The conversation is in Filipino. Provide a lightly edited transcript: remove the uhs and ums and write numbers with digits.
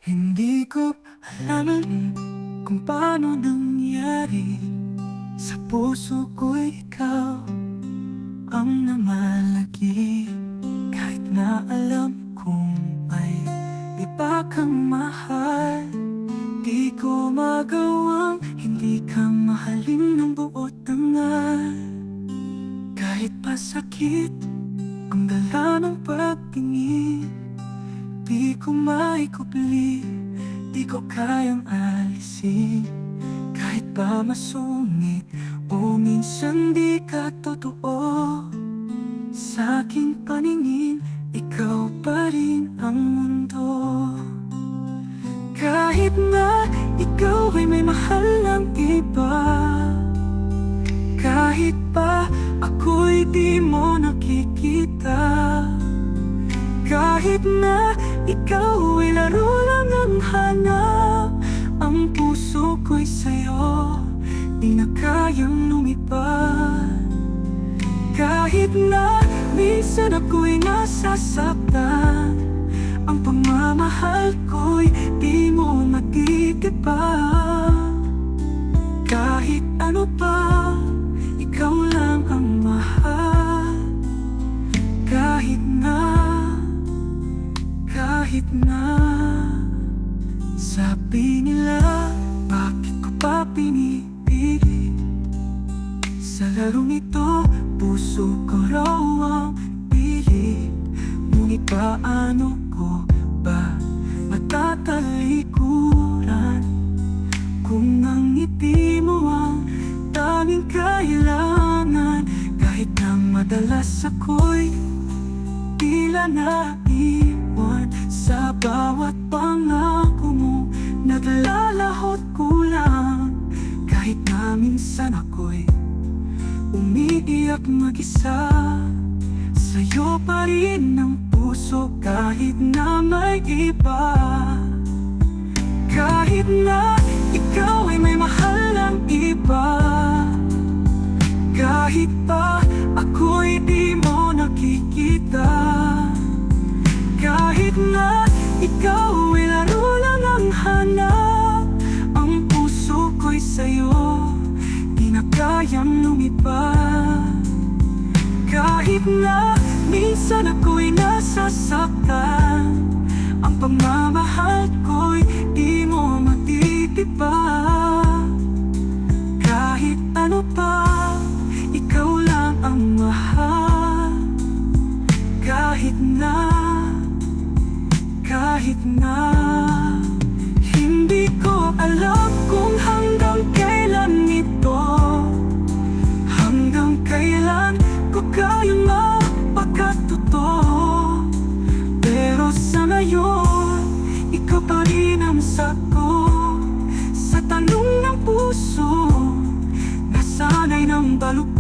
Hindi ko alam kung paano nangyari. Sa puso ko'y ikaw ang namalagi. Kahit na alam kong may iba kang mahal, di ko magawang hindi ka mahalin ng buot dangal. Kahit pa sakit ang dala ng pagtingin, di ko maikubli, di ko kayang alisin. Kahit pa masungit o minsan di ka totoo, sa aking paningin, ikaw pa rin ang mundo. Kahit na ikaw ay may mahal ng iba, kahit pa ako'y di mo nakikita, kahit na ikaw ay laro lang ang hanap, ang puso ko'y sa'yo, di na kayang lumipad. Kahit na minsan ako'y nasasaktan, ang pagmamahal ko'y di mo matitipag. Kahit ano pa, ikaw lang ang mahal. Kahit na sabi nila, bakit ko pa pinipili? Sa larong ito, puso ko raw ang pili. Ngunit paano ko ba matatalikuran kung ang ngiti mo ang tanging kailangan? Kahit na madalas ako'y tila naiwan sa bawat pangako mo, naglalahot kulang. Kahit na minsan ako'y umiiyak mag-isa, sa'yo pa rin ang puso kahit na may iba. Kahit na ikaw ay may mahal ng iba, kahit pa ako'y di mo nakikita, kahit na ikaw ay laro lang ang hanap, ang puso ko'y sa'yo, di na kayang lumipad. Kahit na minsan ako'y nasasaktan, ang pagmamahal ko'y di mo matitipag. Kahit ano pa, ikaw lang ang mahal. Kahit na hindi ko alam kung hanggang kailan ito, hanggang kailan ko kayang mapagkatotoo. Pero sa ngayon, ikaw pa rin ang sagot sa tanong ng puso, nasanay ng balok